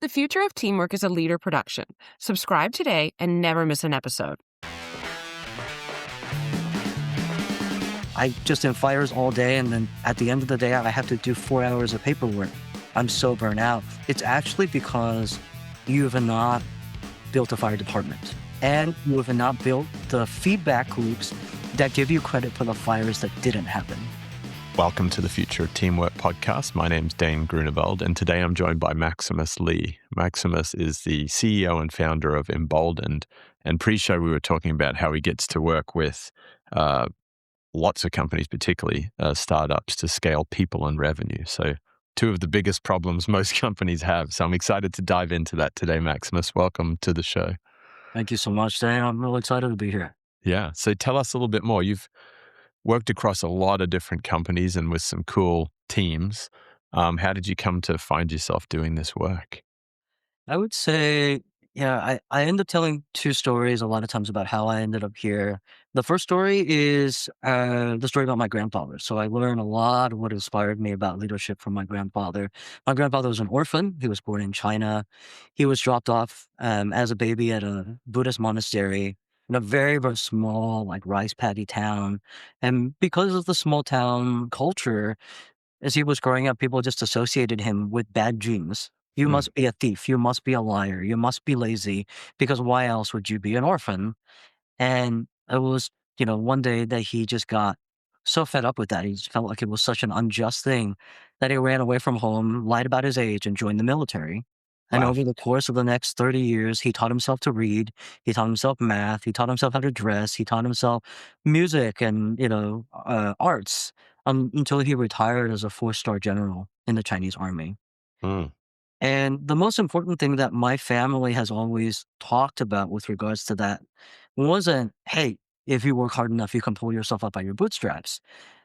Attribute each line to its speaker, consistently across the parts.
Speaker 1: The Future of Teamwork is a Leader production. Subscribe today and never miss an episode.
Speaker 2: I just in fires all day, and then at the end of the day, I have to do 4 hours of paperwork. I'm so burnt out. It's actually because you have not built a fire department, and you have not built the feedback loops that give you credit for the fires that didn't happen.
Speaker 3: Welcome to the Future of Teamwork podcast. My name's Dane Groeneveld, and today I'm joined by Maximos Lih. Maximus is the CEO and founder of Emboldened, and pre-show we were talking about how he gets to work with lots of companies, particularly startups, to scale people and revenue. So two of the biggest problems most companies have. So I'm excited to dive into that today, Maximus. Welcome to the show.
Speaker 2: Thank you so much, Dan. I'm really excited to be here.
Speaker 3: Yeah. So tell us a little bit more. You've worked across a lot of different companies and with some cool teams. How did you come to find yourself doing this work?
Speaker 2: I would say, I end up telling two stories a lot of times about how I ended up here. The first story is the story about my grandfather. So I learned a lot of what inspired me about leadership from my grandfather. My grandfather was an orphan. He was born in China. He was dropped off as a baby at a Buddhist monastery in a very, very small, like rice paddy town. And because of the small town culture, as he was growing up, people just associated him with bad genes. You must be a thief. You must be a liar. You must be lazy, because why else would you be an orphan? And it was, one day that he just got so fed up with that. He just felt like it was such an unjust thing that he ran away from home, lied about his age, and joined the military. And
Speaker 3: Wow.
Speaker 2: over the course of the next 30 years, he taught himself to read. He taught himself math. He taught himself how to dress. He taught himself music and, arts until he retired as a 4-star general in the Chinese army.
Speaker 3: Mm.
Speaker 2: And the most important thing that my family has always talked about with regards to that wasn't, hey, if you work hard enough, you can pull yourself up by your bootstraps.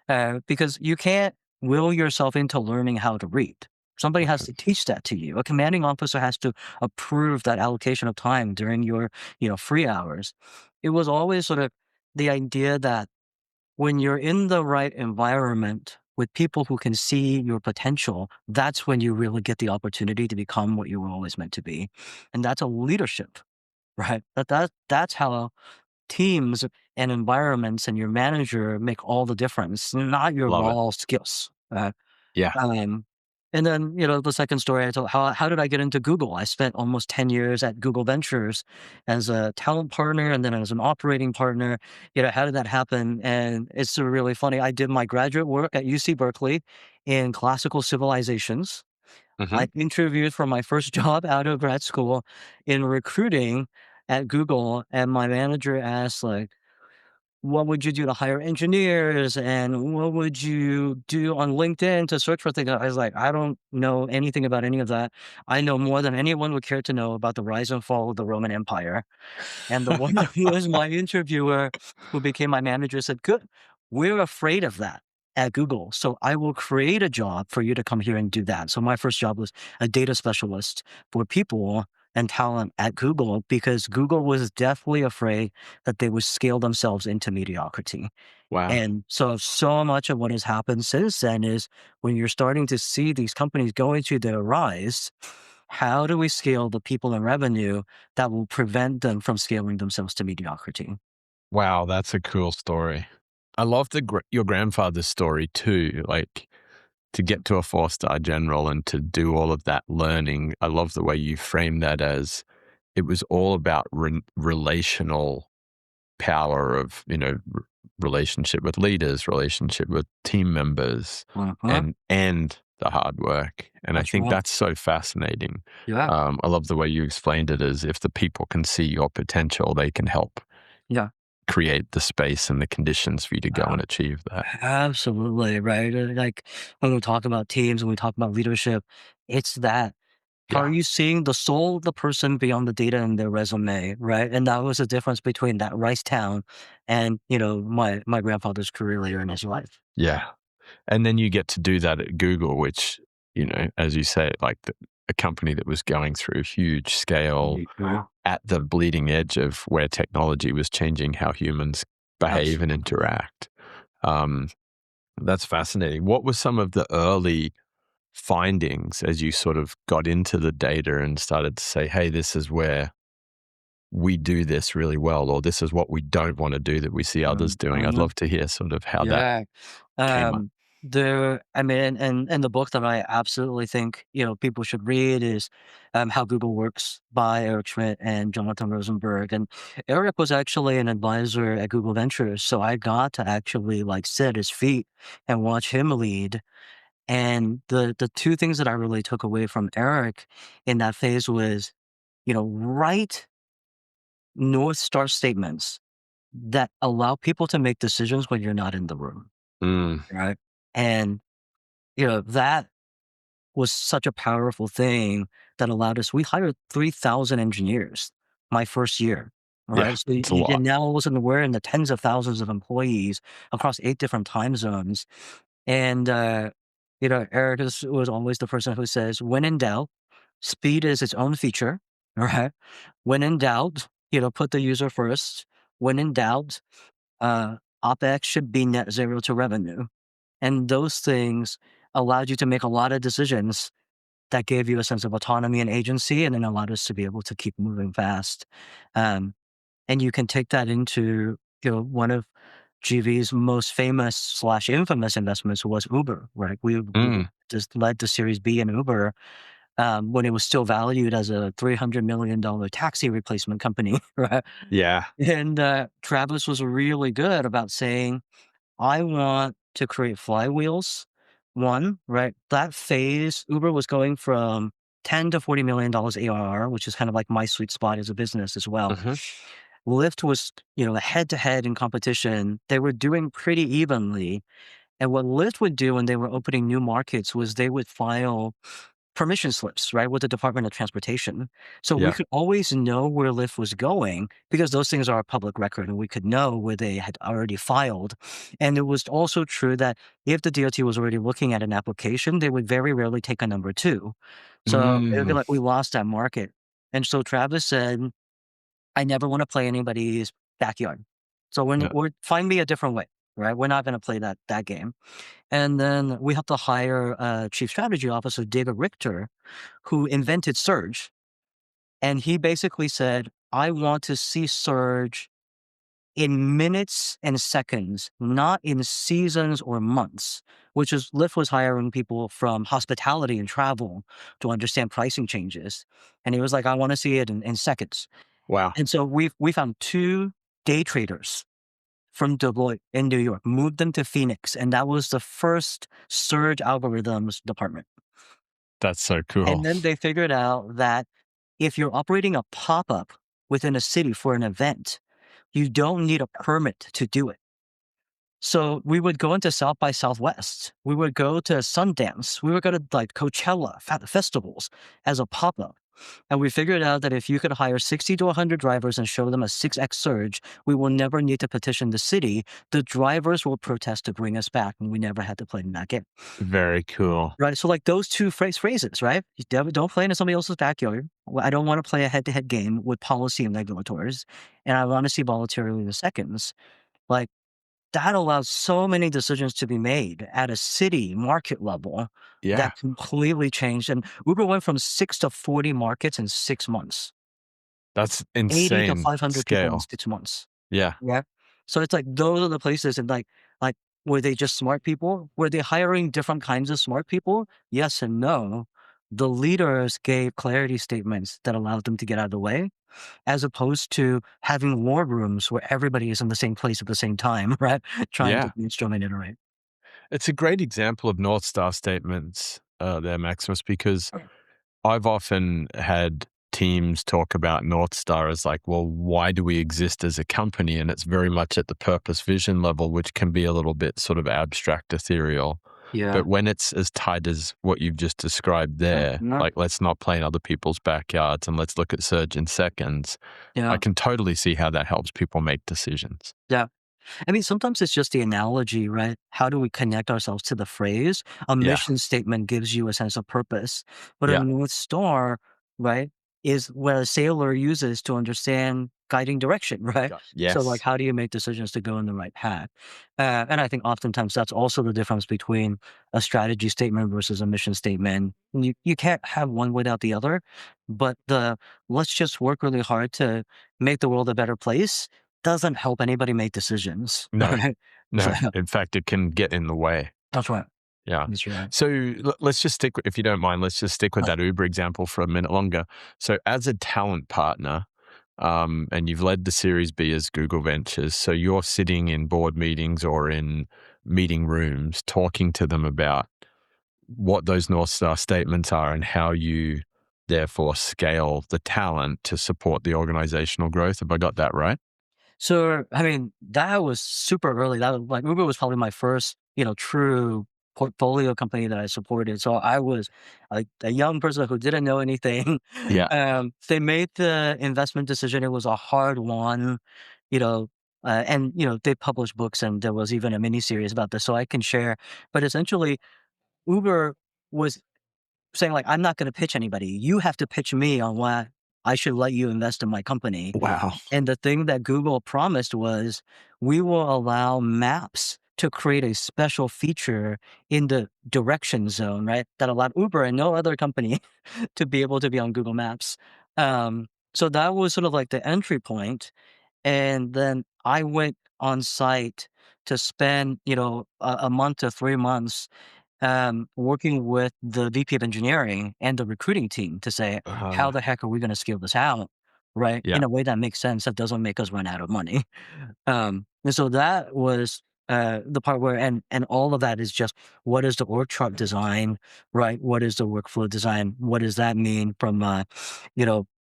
Speaker 2: Because you can't will yourself into learning how to read. Somebody has to teach that to you. A commanding officer has to approve that allocation of time during your, free hours. It was always sort of the idea that when you're in the right environment with people who can see your potential, that's when you really get the opportunity to become what you were always meant to be. And that's a leadership, right? That's how teams and environments and your manager make all the difference, not your
Speaker 3: Love it.
Speaker 2: raw skills.
Speaker 3: Yeah.
Speaker 2: And then, the second story I told, how did I get into Google? I spent almost 10 years at Google Ventures as a talent partner and then as an operating partner. How did that happen? And it's really funny. I did my graduate work at UC Berkeley in classical civilizations.
Speaker 3: Mm-hmm.
Speaker 2: I interviewed for my first job out of grad school in recruiting at Google, and my manager asked, like, what would you do to hire engineers, and what would you do on LinkedIn to search for things? I was like, I don't know anything about any of that. I know more than anyone would care to know about the rise and fall of the Roman Empire. And the one who was my interviewer, who became my manager, said, good, we're afraid of that at Google. So I will create a job for you to come here and do that. So my first job was a data specialist for people and talent at Google, because Google was definitely afraid that they would scale themselves into mediocrity.
Speaker 3: Wow.
Speaker 2: And so much of what has happened since then is when you're starting to see these companies going through their rise, how do we scale the people and revenue that will prevent them from scaling themselves to mediocrity?
Speaker 3: Wow, that's a cool story. I love your grandfather's story too. Like, to get to a 4-star general and to do all of that learning. I love the way you frame that as it was all about relational power of, relationship with leaders, relationship with team members, and the hard work. And I think that's so fascinating.
Speaker 2: Yeah.
Speaker 3: I love the way you explained it as if the people can see your potential, they can help create the space and the conditions for you to go and achieve that.
Speaker 2: Absolutely, right? Like when we talk about teams and we talk about leadership, it's that. Are you seeing the soul of the person beyond the data in their resume, right? And that was the difference between that rice town and, my grandfather's career later in his life.
Speaker 3: Yeah. And then you get to do that at Google, which, as you say, like a company that was going through huge scale at the bleeding edge of where technology was changing how humans behave and interact. That's fascinating. What were some of the early findings as you sort of got into the data and started to say, hey, this is where we do this really well, or this is what we don't want to do that we see others doing? I'd love to hear sort of how that
Speaker 2: Yeah.
Speaker 3: came up.
Speaker 2: I mean, and the book that I absolutely think, people should read is How Google Works by Eric Schmidt and Jonathan Rosenberg. And Eric was actually an advisor at Google Ventures. So I got to actually like sit at his feet and watch him lead. And the two things that I really took away from Eric in that phase was, write North Star statements that allow people to make decisions when you're not in the room.
Speaker 3: Mm,
Speaker 2: Right. And, that was such a powerful thing that allowed us. We hired 3,000 engineers my first year.
Speaker 3: yeah,
Speaker 2: Right. So
Speaker 3: it's a
Speaker 2: you
Speaker 3: lot.
Speaker 2: now wasn't aware in the tens of thousands of employees across 8 different time zones. And, Eric was always the person who says, when in doubt, speed is its own feature. Right. When in doubt, put the user first. When in doubt, uh, OpEx should be net zero to revenue. And those things allowed you to make a lot of decisions that gave you a sense of autonomy and agency, and then allowed us to be able to keep moving fast. Um, and you can take that into, one of GV's most famous slash infamous investments was Uber, right? We
Speaker 3: Mm,
Speaker 2: just led the Series B in Uber when it was still valued as a $300 million taxi replacement company, right?
Speaker 3: yeah.
Speaker 2: And Travis was really good about saying, I want to create flywheels. One, right? That phase, Uber was going from 10 to $40 million ARR, which is kind of like my sweet spot as a business as well.
Speaker 3: Hmm.
Speaker 2: Lyft was, head to head in competition. They were doing pretty evenly. And what Lyft would do when they were opening new markets was they would file permission slips, right, with the Department of Transportation. So we
Speaker 3: Yeah.
Speaker 2: could always know where Lyft was going because those things are a public record and we could know where they had already filed. And it was also true that if the DOT was already looking at an application, they would very rarely take a number two. So it would be
Speaker 3: Mm,
Speaker 2: like, we lost that market. And so Travis said, I never want to play anybody's backyard. So
Speaker 3: yeah.
Speaker 2: we're find me a different way, right? We're not going to play that game. And then we have to hire a chief strategy officer, David Richter, who invented Surge. And he basically said, I want to see Surge in minutes and seconds, not in seasons or months, which is Lyft was hiring people from hospitality and travel to understand pricing changes. And he was like, I want to see it in seconds.
Speaker 3: Wow.
Speaker 2: And so we found 2 day traders from Deloitte in New York, moved them to Phoenix, and that was the first Surge algorithms department.
Speaker 3: That's so
Speaker 2: And
Speaker 3: cool.
Speaker 2: then they figured out that if you're operating a pop-up within a city for an event, you don't need a permit to do it. So we would go into South by Southwest. We would go to Sundance. We would go to like Coachella festivals as a pop-up. And we figured out that if you could hire 60 to 100 drivers and show them a 6x surge, we will never need to petition the city. The drivers will protest to bring us back, and we never had to play in that game.
Speaker 3: Very cool.
Speaker 2: Right. So like those two phrases, right? You don't play in somebody else's backyard. I don't want to play a head-to-head game with policy and regulators. And I want to see volatility in the seconds. Like, that allows so many decisions to be made at a city market level
Speaker 3: Yeah.
Speaker 2: that completely changed. And Uber went from 6 to 40 markets in 6 months,
Speaker 3: That's
Speaker 2: 80 to
Speaker 3: insane
Speaker 2: 500 people in
Speaker 3: scale.
Speaker 2: 6 months.
Speaker 3: Yeah.
Speaker 2: Yeah. So it's like those are the places, and like were they just smart people? Were they hiring different kinds of smart people? Yes and no. The leaders gave clarity statements that allowed them to get out of the way, as opposed to having war rooms where everybody is in the same place at the same time, right? Trying to
Speaker 3: Yeah.
Speaker 2: brainstorm and iterate.
Speaker 3: It's a great example of North Star statements there, Maximus, because I've often had teams talk about North Star as like, well, why do we exist as a company? And it's very much at the purpose vision level, which can be a little bit sort of abstract, ethereal.
Speaker 2: Yeah.
Speaker 3: But when it's as tight as what you've just described
Speaker 2: Yeah.
Speaker 3: there,
Speaker 2: No.
Speaker 3: like let's not play in other people's backyards and let's look at surge in seconds, I
Speaker 2: Yeah.
Speaker 3: can totally see how that helps people make decisions.
Speaker 2: Yeah. I mean, sometimes it's just the analogy, right? How do we connect ourselves to the phrase? A
Speaker 3: Yeah.
Speaker 2: mission statement gives you a sense of purpose, but a
Speaker 3: Yeah.
Speaker 2: North Star, right, is what a sailor uses to understand guiding direction, right? So like,
Speaker 3: Yes.
Speaker 2: how do you make decisions to go in the right path? And I think oftentimes that's also the difference between a strategy statement versus a mission statement. You can't have one without the other, but the let's just work really hard to make the world a better place doesn't help anybody make decisions,
Speaker 3: No,
Speaker 2: right? So
Speaker 3: no. In fact, it can get in the way.
Speaker 2: that's right.
Speaker 3: Yeah.
Speaker 2: That's right.
Speaker 3: So let's just stick, if you don't mind, let's just stick with that Uber example for a minute longer. So as a talent partner, and you've led the Series B as Google Ventures, so you're sitting in board meetings or in meeting rooms talking to them about what those North Star statements are and how you therefore scale the talent to support the organizational growth. Have I got that right?
Speaker 2: So, I mean, that was super early. That was like Uber was probably my first, true portfolio company that I supported. So I was like a young person who didn't know anything.
Speaker 3: Yeah.
Speaker 2: They made the investment decision. It was a hard one, you know, and they published books, and there was even a mini series about this, so I can share. But essentially, Uber was saying like, I'm not going to pitch anybody. You have to pitch me on why I should let you invest in my company.
Speaker 3: Wow.
Speaker 2: And the thing that Google promised was, we will allow Maps to create a special feature in the direction zone, right? That allowed Uber and no other company to be able to be on Google Maps. So that was sort of like the entry point. And then I went on site to spend, a month to 3 months working with the VP of engineering and the recruiting team to say, how
Speaker 3: Uh,
Speaker 2: the heck are we going to scale this out, right?
Speaker 3: yeah.
Speaker 2: In a way that makes sense, that doesn't make us run out of money. And so that was the part where, and all of that is just, what is the org chart design, right? What is the workflow design? What does that mean from,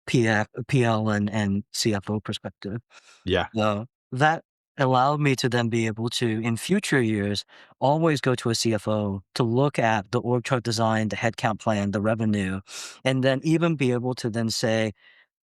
Speaker 2: PL and CFO perspective?
Speaker 3: Yeah.
Speaker 2: That allowed me to then be able to, in future years, always go to a CFO to look at the org chart design, the headcount plan, the revenue, and then even be able to then say,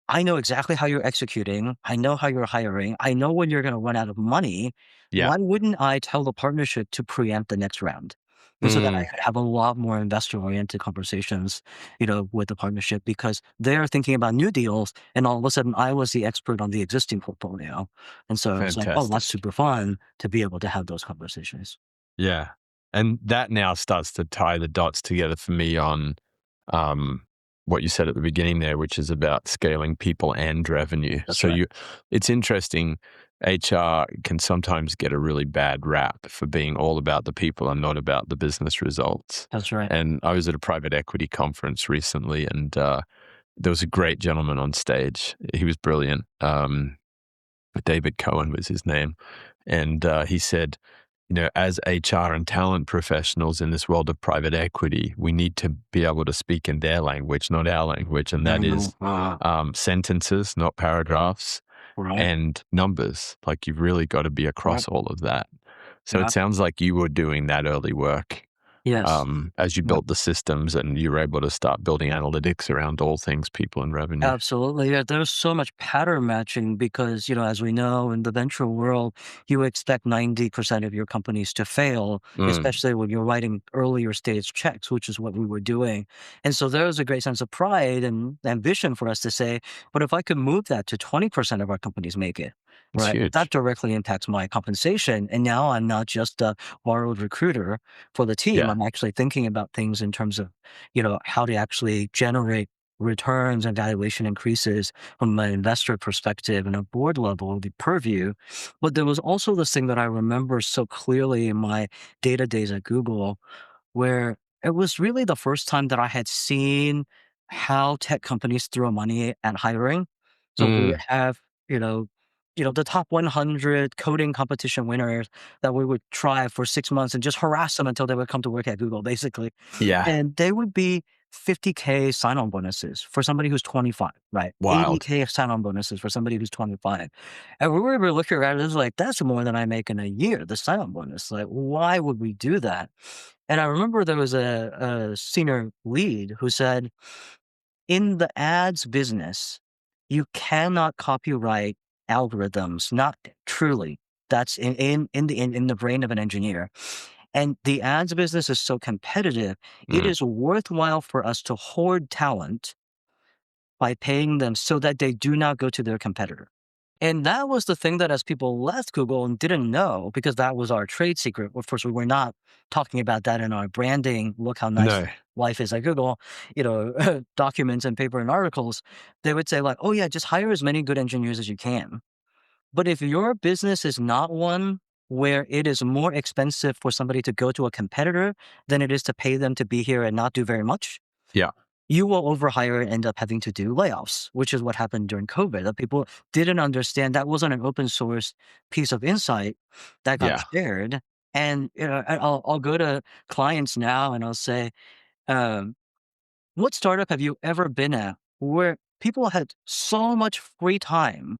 Speaker 2: I know exactly how you're executing. I know how you're hiring. I know when you're going to run out of money.
Speaker 3: Yeah.
Speaker 2: Why wouldn't I tell the partnership to preempt the next round? And so that I
Speaker 3: Mm,
Speaker 2: could have a lot more investor-oriented conversations, with the partnership, because they're thinking about new deals, and all of a sudden I was the expert on the existing portfolio. And so it's like, oh, that's
Speaker 3: fantastic.
Speaker 2: super fun to be able to have those conversations.
Speaker 3: Yeah. And that now starts to tie the dots together for me on um, what you said at the beginning there, which is about scaling people and revenue.
Speaker 2: That's
Speaker 3: So
Speaker 2: right.
Speaker 3: it's interesting. HR can sometimes get a really bad rap for being all about the people and not about the business results.
Speaker 2: That's right.
Speaker 3: And I was at a private equity conference recently, and there was a great gentleman on stage. He was brilliant. David Cohen was his name. And he said, as HR and talent professionals in this world of private equity, we need to be able to speak in their language, not our language. And that is sentences, not paragraphs,
Speaker 2: Right.
Speaker 3: and numbers. Like, you've really got to be
Speaker 2: Right.
Speaker 3: across all of that. So
Speaker 2: Yeah.
Speaker 3: it sounds like you were doing that early work
Speaker 2: Yes.
Speaker 3: as you
Speaker 2: Yeah.
Speaker 3: built the systems and you were able to start building analytics around all things people and revenue.
Speaker 2: Absolutely. Yeah, there's so much pattern matching because, as we know in the venture world, you expect 90% of your companies to fail,
Speaker 3: Mm,
Speaker 2: especially when you're writing earlier stage checks, which is what we were doing. And so there's a great sense of pride and ambition for us to say, but if I could move that to 20% of our companies make it,
Speaker 3: it's
Speaker 2: right? That
Speaker 3: huge.
Speaker 2: directly impacts my compensation. And now I'm not just a borrowed recruiter for the team.
Speaker 3: Yeah.
Speaker 2: I'm actually thinking about things in terms of, how to actually generate returns and valuation increases from an investor perspective and a board level, the purview. But there was also this thing that I remember so clearly in my data days at Google, where it was really the first time that I had seen how tech companies throw money at hiring. So we would
Speaker 3: Mm,
Speaker 2: have, the top 100 coding competition winners that we would try for 6 months and just harass them until they would come to work at Google, basically.
Speaker 3: yeah.
Speaker 2: And they would be 50K sign-on bonuses for somebody who's 25, right?
Speaker 3: Wild.
Speaker 2: 80K sign-on bonuses for somebody who's 25. And we were looking at it, it was like, that's more than I make in a year, the sign-on bonus. Like, why would we do that? And I remember there was a senior lead who said, in the ads business, you cannot copyright algorithms, not truly. That's in the brain of an engineer. And the ads business is so competitive, it
Speaker 3: Mm,
Speaker 2: is worthwhile for us to hoard talent by paying them so that they do not go to their competitor. And that was the thing that as people left Google and didn't know, because that was our trade secret. Of course, we were not talking about that in our branding. Look how nice
Speaker 3: No.
Speaker 2: life is at Google, documents and paper and articles. They would say like, oh yeah, just hire as many good engineers as you can. But if your business is not one where it is more expensive for somebody to go to a competitor than it is to pay them to be here and not do very much,
Speaker 3: Yeah.
Speaker 2: you will overhire and end up having to do layoffs, which is what happened during COVID. That people didn't understand that wasn't an open source piece of insight that got
Speaker 3: Yeah.
Speaker 2: shared. And I'll go to clients now and I'll say, um, what startup have you ever been at where people had so much free time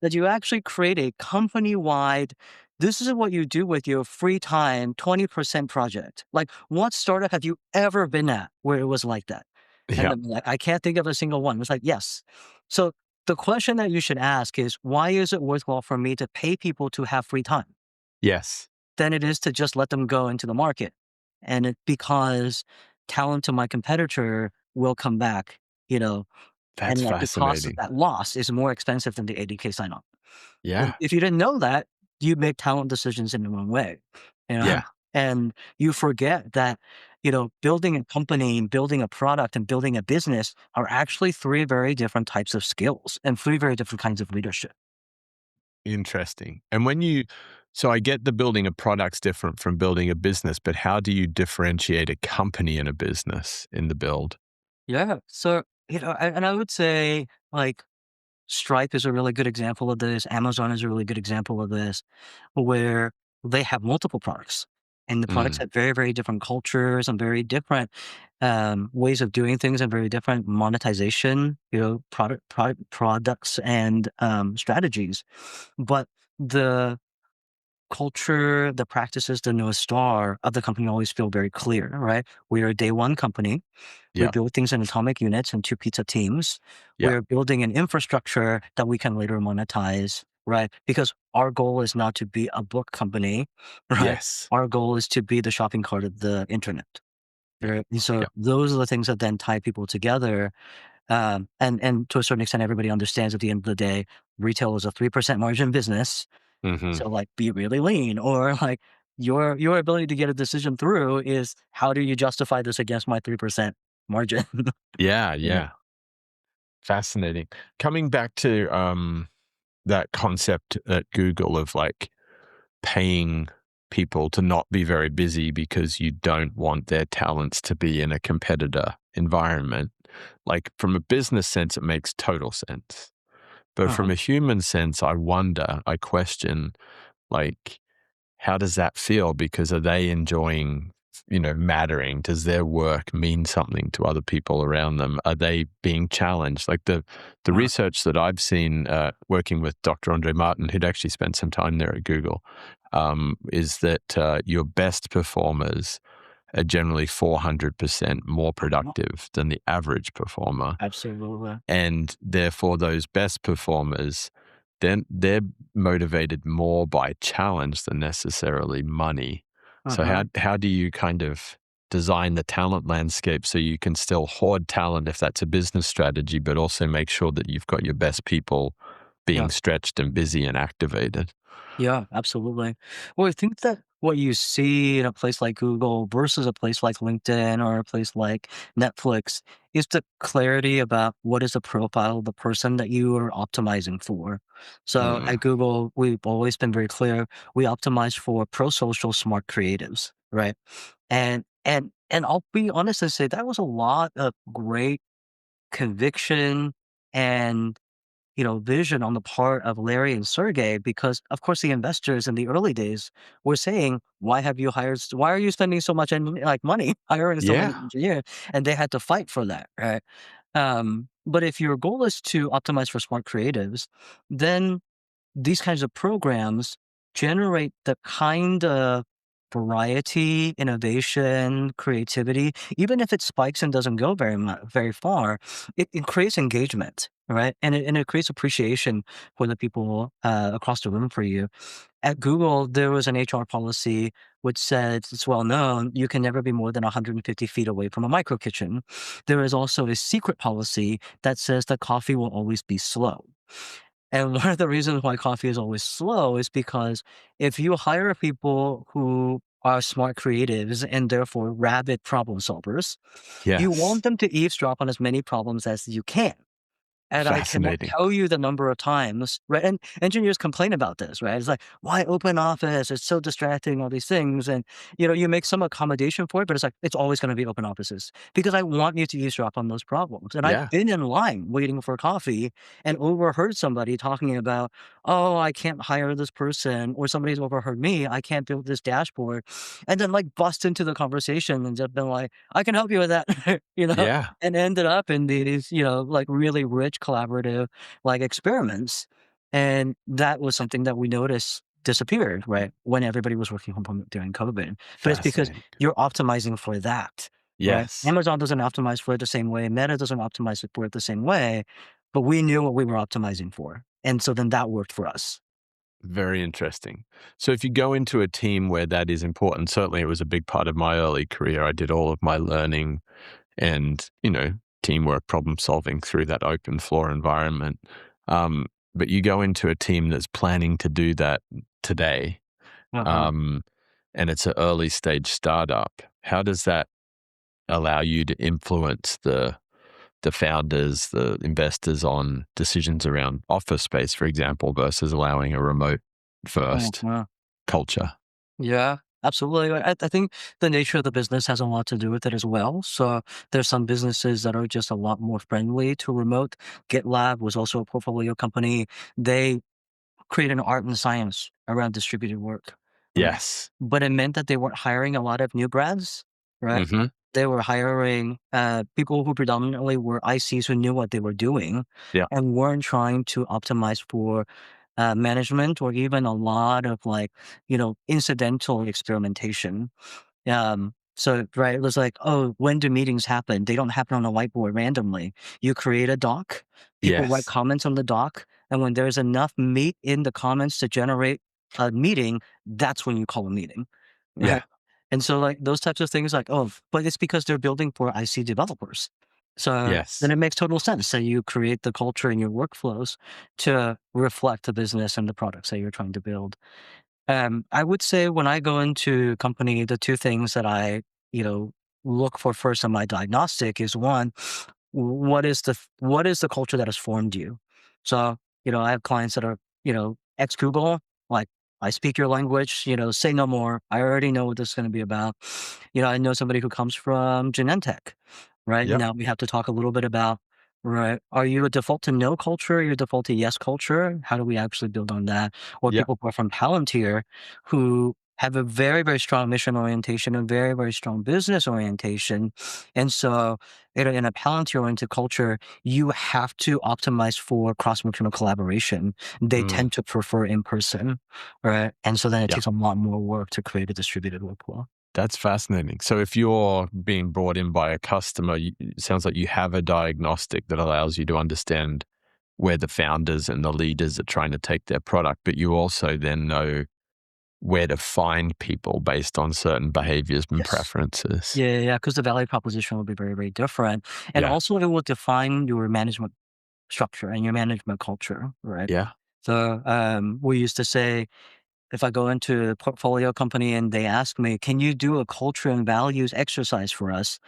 Speaker 2: that you actually create a company-wide, this is what you do with your free time, 20% project? Like, what startup have you ever been at where it was like that? And
Speaker 3: Yeah.
Speaker 2: then like, I can't think of a single one. It's like, yes. So the question that you should ask is, why is it worthwhile for me to pay people to have free time
Speaker 3: Yes.
Speaker 2: than it is to just let them go into the market? And it because talent to my competitor will come back, and
Speaker 3: That's
Speaker 2: like the cost of
Speaker 3: fascinating.
Speaker 2: that loss is more expensive than the 80K sign on. And
Speaker 3: Yeah.
Speaker 2: if you didn't know that, you make talent decisions in the wrong way, you know,
Speaker 3: Yeah.
Speaker 2: and you forget that, building a company, building a product, and building a business are actually three very different types of skills and three very different kinds of leadership.
Speaker 3: Interesting. And so I get the building a product's different from building a business, but how do you differentiate a company and a business in the build?
Speaker 2: Yeah. So, and I would say like Stripe is a really good example of this. Amazon is a really good example of this, where they have multiple products, and the products
Speaker 3: Mm.
Speaker 2: have very, very different cultures and very different ways of doing things and very different monetization, products and strategies. But the culture, the practices, the North Star of the company always feel very clear, right? We are a day one company. We
Speaker 3: Yeah.
Speaker 2: build things in atomic units and two pizza teams.
Speaker 3: Yeah.
Speaker 2: We're building an infrastructure that we can later monetize, right? Because our goal is not to be a book company, right?
Speaker 3: Yes.
Speaker 2: Our goal is to be the shopping cart of the internet.
Speaker 3: Yeah.
Speaker 2: Right? And so
Speaker 3: Yeah.
Speaker 2: those are the things that then tie people together. And to a certain extent, everybody understands at the end of the day, retail is a 3% margin business.
Speaker 3: Hmm.
Speaker 2: So like be really lean, or like your ability to get a decision through is how do you justify this against my 3% margin?
Speaker 3: Yeah.
Speaker 2: Yeah.
Speaker 3: Yeah. Fascinating. Coming back to that concept at Google of like paying people to not be very busy because you don't want their talents to be in a competitor environment. Like from a business sense, it makes total sense. But from
Speaker 2: Uh-huh.
Speaker 3: a human sense, I question, like, how does that feel? Because are they enjoying, mattering? Does their work mean something to other people around them? Are they being challenged? Like the
Speaker 2: Uh-huh.
Speaker 3: research that I've seen working with Dr. Andre Martin, who'd actually spent some time there at Google, is that your best performers are generally 400% more
Speaker 2: Yeah,
Speaker 3: productive than the average performer.
Speaker 2: absolutely.
Speaker 3: And therefore, those best performers, then they're motivated more by challenge than necessarily money. So
Speaker 2: Uh-huh.
Speaker 3: how do you kind of design the talent landscape so you can still hoard talent if that's a business strategy, but also make sure that you've got your best people
Speaker 2: Yeah.
Speaker 3: being stretched and busy and activated?
Speaker 2: Yeah, absolutely. Well, I think that what you see in a place like Google versus a place like LinkedIn or a place like Netflix is the clarity about what is the profile of the person that you are optimizing for. So
Speaker 3: Mm.
Speaker 2: at Google, we've always been very clear. We optimize for pro-social smart creatives, right? And I'll be honest and say that was a lot of great conviction and vision on the part of Larry and Sergey, because of course the investors in the early days were saying, why are you spending so much money hiring so many
Speaker 3: Yeah.
Speaker 2: engineers? And they had to fight for that, right? But if your goal is to optimize for smart creatives, then these kinds of programs generate the kind of variety, innovation, creativity. Even if it spikes and doesn't go very far, it creates engagement, right? And it creates appreciation for the people across the room for you. At Google, there was an HR policy which said, it's well known, you can never be more than 150 feet away from a micro kitchen. There is also a secret policy that says that coffee will always be slow. And one of the reasons why coffee is always slow is because if you hire people who are smart creatives and therefore rabid problem solvers, you
Speaker 3: Yes.
Speaker 2: want them to eavesdrop on as many problems as you can. And I cannot
Speaker 3: Fascinating.
Speaker 2: tell you the number of times, right? And engineers complain about this, right? It's like, why open office? It's so distracting, all these things. And, you make some accommodation for it, but it's like, it's always going to be open offices because I want you to eavesdrop on those problems. And I've
Speaker 3: Yeah.
Speaker 2: been in line waiting for coffee and overheard somebody talking about, oh, I can't hire this person, or somebody's overheard me, I can't build this dashboard. And then like bust into the conversation and just been like, I can help you with that,
Speaker 3: Yeah.
Speaker 2: and ended up in these, like really rich collaborative like experiments. And that was something that we noticed disappeared, right? When everybody was working from home during COVID. But it's because
Speaker 3: Fascinating.
Speaker 2: you're optimizing for that, right?
Speaker 3: Yes.
Speaker 2: Amazon doesn't optimize for it the same way. Meta doesn't optimize for it the same way, but we knew what we were optimizing for. And so then that worked for us.
Speaker 3: Very interesting. So if you go into a team where that is important, certainly it was a big part of my early career. I did all of my learning and, teamwork, problem solving through that open floor environment. Um, but you go into a team that's planning to do that today,
Speaker 2: Uh-huh.
Speaker 3: um, and it's an early stage startup. How does that allow you to influence the founders, the investors on decisions around office space, for example, versus allowing a remote first
Speaker 2: Uh-huh.
Speaker 3: culture?
Speaker 2: Yeah, absolutely. I think the nature of the business has a lot to do with it as well. So there's some businesses that are just a lot more friendly to remote. GitLab was also a portfolio company. They create an art and science around distributed work, right?
Speaker 3: Yes.
Speaker 2: But it meant that they weren't hiring a lot of new grads, right?
Speaker 3: Hmm.
Speaker 2: They were hiring people who predominantly were ICs who knew what they were doing
Speaker 3: Yeah.
Speaker 2: and weren't trying to optimize for management or even a lot of like, incidental experimentation. So right, it was like, oh, when do meetings happen? They don't happen on a whiteboard randomly. You create a doc, people write
Speaker 3: Yes.
Speaker 2: comments on the doc, and when there's enough meat in the comments to generate a meeting, that's when you call a meeting.
Speaker 3: Yeah.
Speaker 2: Right. And so like those types of things like, oh, but it's because they're building for IC developers. So then
Speaker 3: Yes.
Speaker 2: it makes total sense that you create the culture in your workflows to reflect the business and the products that you're trying to build. I would say when I go into a company, the two things that I, you know, look for first in my diagnostic is one, what is the culture that has formed you? So, I have clients that are, ex Google, like I speak your language, say no more. I already know what this is going to be about. I know somebody who comes from Genentech, right?
Speaker 3: Yep.
Speaker 2: Now we have to talk a little bit about, right, are you a default to no culture? You're default to yes culture? How do we actually build on that? Or
Speaker 3: Yep.
Speaker 2: people who are from Palantir who have a very, very strong mission orientation, a very, very strong business orientation. And so in a Palantir-oriented culture, you have to optimize for cross-functional collaboration. They
Speaker 3: Mm.
Speaker 2: tend to prefer in person, right? And so then it
Speaker 3: Yep.
Speaker 2: takes a lot more work to create a distributed workflow.
Speaker 3: That's fascinating. So if you're being brought in by a customer, it sounds like you have a diagnostic that allows you to understand where the founders and the leaders are trying to take their product, but you also then know where to find people based on certain behaviors and
Speaker 2: Yes.
Speaker 3: preferences.
Speaker 2: Yeah, because the value proposition will be very, very different. And
Speaker 3: Yeah.
Speaker 2: also it will define your management structure and your management culture, right?
Speaker 3: Yeah.
Speaker 2: So we used to say, if I go into a portfolio company and they ask me, can you do a culture and values exercise for us?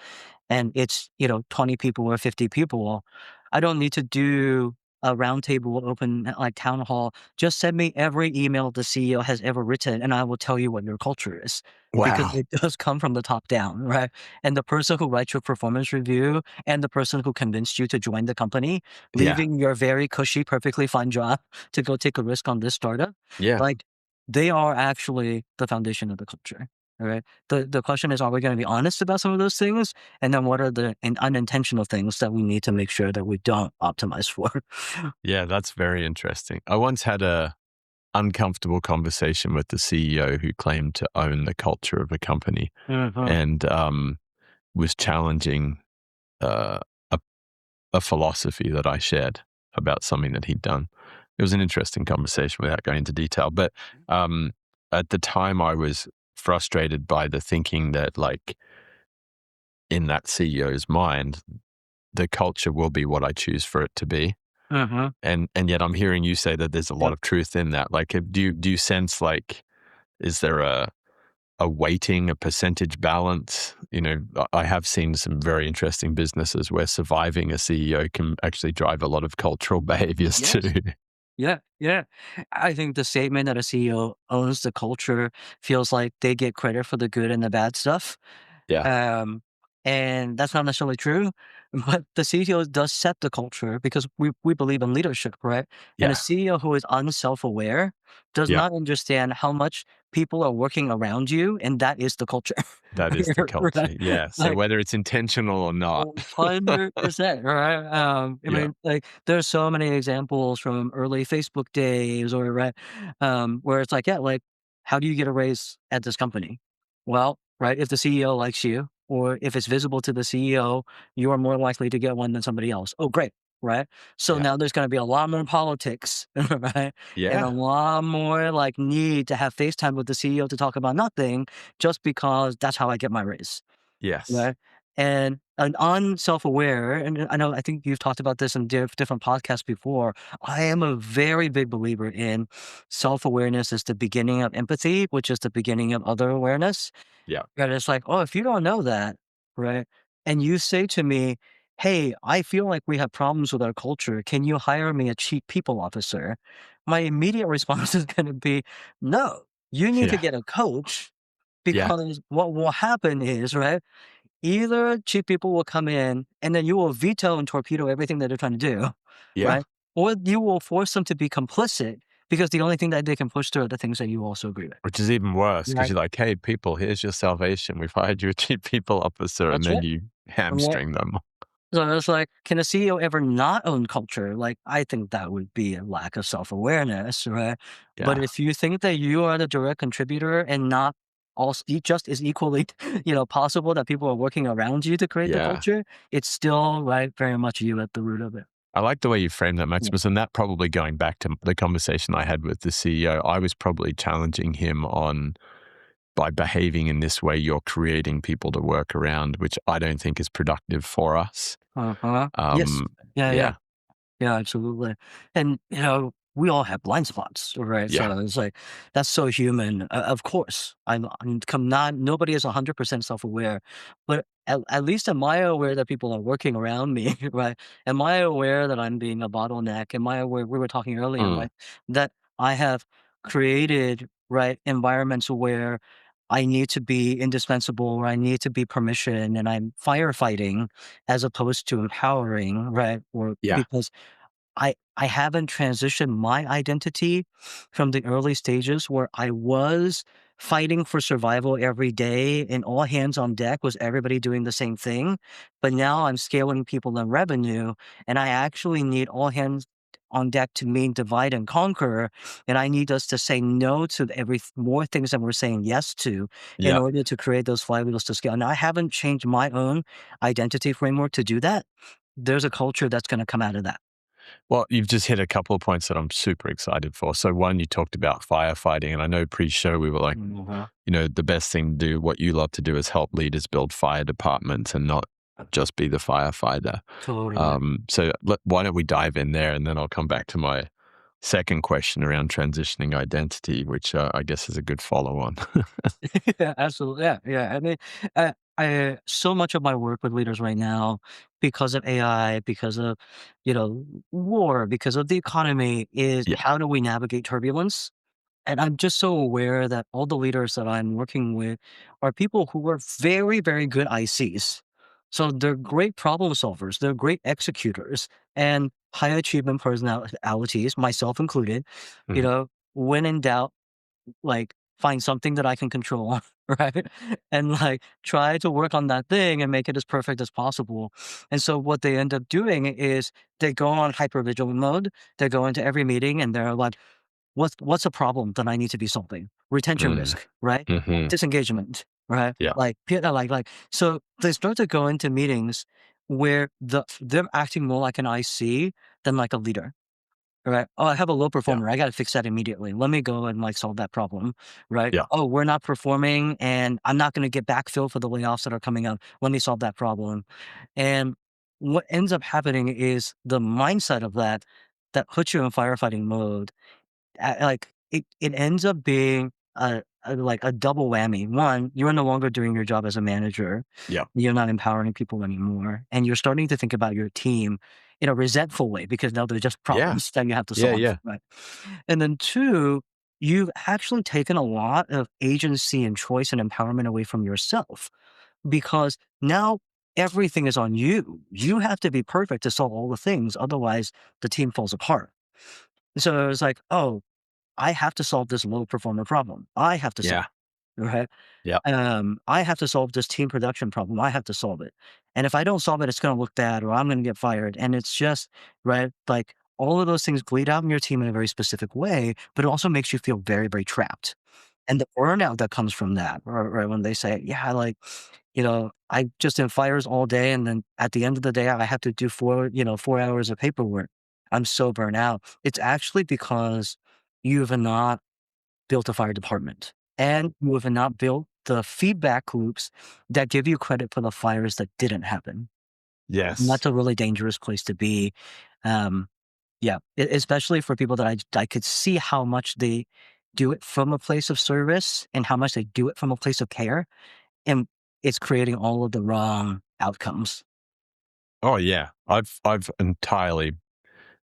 Speaker 2: And it's, 20 people or 50 people, I don't need to do a roundtable open like town hall. Just send me every email the CEO has ever written and I will tell you what your culture is. Because
Speaker 3: Wow.
Speaker 2: it does come from the top down, right? And the person who writes your performance review and the person who convinced you to join the company,
Speaker 3: Yeah.
Speaker 2: leaving your very cushy, perfectly fine job to go take a risk on this startup,
Speaker 3: Yeah.
Speaker 2: like they are actually the foundation of the culture. All right. The question is, are we going to be honest about some of those things? And then what are the unintentional things that we need to make sure that we don't optimize for?
Speaker 3: Yeah. That's very interesting. I once had a uncomfortable conversation with the CEO who claimed to own the culture of a company
Speaker 2: Mhm.
Speaker 3: and was challenging uh, a, a philosophy that I shared about something that he'd done. It was an interesting conversation without going into detail. But at the time, I was frustrated by the thinking that, like, in that CEO's mind, the culture will be what I choose for it to be.
Speaker 2: Mhm.
Speaker 3: And yet I'm hearing you say that there's a lot
Speaker 2: Yep.
Speaker 3: of truth in that. Like, do you sense, like, is there a weighting, a percentage balance? I have seen some very interesting businesses where surviving a CEO can actually drive a lot of cultural behaviors too.
Speaker 2: Yes. Yeah, yeah. I think the statement that a CEO owns the culture feels like they get credit for the good and the bad stuff.
Speaker 3: Yeah,
Speaker 2: Um, and that's not necessarily true, but the CEO does set the culture because we believe in leadership, right? And a
Speaker 3: yeah,
Speaker 2: CEO who is unself-aware does
Speaker 3: yeah.
Speaker 2: not understand how much people are working around you, and that is the culture.
Speaker 3: That is the
Speaker 2: Right?
Speaker 3: culture. Yeah. So
Speaker 2: Like,
Speaker 3: whether it's intentional or not.
Speaker 2: 100%, right? I
Speaker 3: Yeah,
Speaker 2: mean, like, there's so many examples from early Facebook days or right, where it's like, yeah, like, how do you get a raise at this company? Well, right, if the CEO likes you, or if it's visible to the CEO, you are more likely to get one than somebody else. Oh, great, right? So
Speaker 3: yeah,
Speaker 2: now there's going to be a lot more politics, right, and a
Speaker 3: yeah.
Speaker 2: lot more like need to have FaceTime with the CEO to talk about nothing, just because that's how I get my raise.
Speaker 3: Yes.
Speaker 2: Right? And on self-aware, and I think you've talked about this in different podcasts before. I am a very big believer in self-awareness is the beginning of empathy, which is the beginning of other awareness.
Speaker 3: Yeah,
Speaker 2: And it's like, oh, if you don't know that, right? And you say to me, hey, I feel like we have problems with our culture. Can you hire me a chief people officer? My immediate response is going to be, no, you need to
Speaker 3: yeah,
Speaker 2: get a coach
Speaker 3: yeah,
Speaker 2: because what will happen is, right? Either cheap people will come in and then you will veto and torpedo everything that they're trying to do,
Speaker 3: yeah.
Speaker 2: right? Or you will force them to be complicit because the only thing that they can push through are the things that you also agree with.
Speaker 3: Which is even worse because
Speaker 2: Right?
Speaker 3: you're like, "Hey, people, here's your salvation. We've hired you a chief people officer," and
Speaker 2: That's
Speaker 3: then
Speaker 2: it.
Speaker 3: you
Speaker 2: Yeah.
Speaker 3: hamstring them.
Speaker 2: So it's like, can a CEO ever not own culture? Like, I think that would be a lack of self-awareness, right? But
Speaker 3: Yeah,
Speaker 2: if you think that you are the direct contributor and not also just as equally, possible that people are working around you to create the
Speaker 3: yeah.
Speaker 2: culture, it's still right very much you at the root of it.
Speaker 3: I like the way you frame that,
Speaker 2: Yeah.
Speaker 3: Maximus, and that probably going back to the conversation I had with the CEO, I was probably challenging him on, by behaving in this way, you're creating people to work around, which I don't think is productive for us.
Speaker 2: Uh-huh. Yes.
Speaker 3: Um,
Speaker 2: Yeah, yeah.
Speaker 3: yeah,
Speaker 2: Yeah, absolutely. And, we all have blind spots, right?
Speaker 3: yeah,
Speaker 2: So it's like, that's so human. Of course, not, nobody is 100% self-aware, but at least am I aware that people are working around me, right? Am I aware that I'm being a bottleneck? Am I aware, we were talking earlier,
Speaker 3: mm,
Speaker 2: right? That I have created, right, environments where I need to be indispensable, or I need to be permission, and I'm firefighting as opposed to empowering, right? Or
Speaker 3: yeah,
Speaker 2: because I haven't transitioned my identity from the early stages where I was fighting for survival every day and all hands on deck was everybody doing the same thing. But now I'm scaling people and revenue, and I actually need all hands on deck to mean divide and conquer. And I need us to say no to every more things than we're saying yes to in
Speaker 3: yeah.
Speaker 2: order to create those flywheels to scale. And I haven't changed my own identity framework to do that. There's a culture that's going to come out of that.
Speaker 3: Well, you've just hit a couple of points that I'm super excited for. So one, you talked about firefighting, and I know pre-show we were like,
Speaker 2: Mhm.
Speaker 3: the best thing to do, what you love to do is help leaders build fire departments and not just be the firefighter.
Speaker 2: Totally.
Speaker 3: So why don't we dive in there, and then I'll come back to my second question around transitioning identity, which I guess is a good follow on.
Speaker 2: Yeah, absolutely. Yeah, yeah. I mean, so much of my work with leaders right now, because of AI, because of war, because of the economy, is
Speaker 3: Yeah.
Speaker 2: how do we navigate turbulence? And I'm just so aware that all the leaders that I'm working with are people who are very, very good ICs. So they're great problem solvers. They're great executors and high achievement personalities, myself included.
Speaker 3: Mhm.
Speaker 2: When in doubt, like, find something that I can control, right? And like try to work on that thing and make it as perfect as possible. And so what they end up doing is they go on hypervigilant mode. They go into every meeting and they're like, what's a problem that I need to be solving? Retention
Speaker 3: Mm.
Speaker 2: risk, right?
Speaker 3: Mhm.
Speaker 2: Disengagement, right?
Speaker 3: Yeah.
Speaker 2: Like so they start to go into meetings where they're acting more like an IC than like a leader. Right. Oh, I have a low
Speaker 3: Yeah.
Speaker 2: performer. I got to fix that immediately. Let me go and like solve that problem. Right.
Speaker 3: Yeah.
Speaker 2: Oh, we're not performing and I'm not going to get backfill for the layoffs that are coming up. Let me solve that problem. And what ends up happening is the mindset of that puts you in firefighting mode. Like it ends up being like a double whammy. One, you're no longer doing your job as a manager.
Speaker 3: Yeah.
Speaker 2: You're not empowering people anymore, and you're starting to think about your team in a resentful way because now they're just
Speaker 3: Yeah.
Speaker 2: problems that you have to
Speaker 3: Yeah.
Speaker 2: solve.
Speaker 3: Yeah.
Speaker 2: Right. And then two, you've actually taken a lot of agency and choice and empowerment away from yourself because now everything is on you. You have to be perfect to solve all the things. Otherwise, the team falls apart. So it's like, oh, I have to solve this low performer problem. I have to solve
Speaker 3: Yeah.
Speaker 2: it, right?
Speaker 3: Yeah.
Speaker 2: I have to solve this team production problem. I have to solve it. And if I don't solve it, it's going to look bad or I'm going to get fired. And it's just, right? Like all of those things bleed out in your team in a very specific way, but it also makes you feel very, very trapped. And the burnout that comes from that, right? When they say, yeah, like, I just in fires all day. And then at the end of the day, I have to do 4 hours of paperwork. I'm so burnt out. It's actually because you have not built a fire department and you have not built the feedback loops that give you credit for the fires that didn't happen. And
Speaker 3: Yes.
Speaker 2: that's a really dangerous place to be. Um, yeah, especially for people that I could see how much they do it from a place of service and how much they do it from a place of care. And it's creating all of the wrong outcomes.
Speaker 3: Oh yeah. I've entirely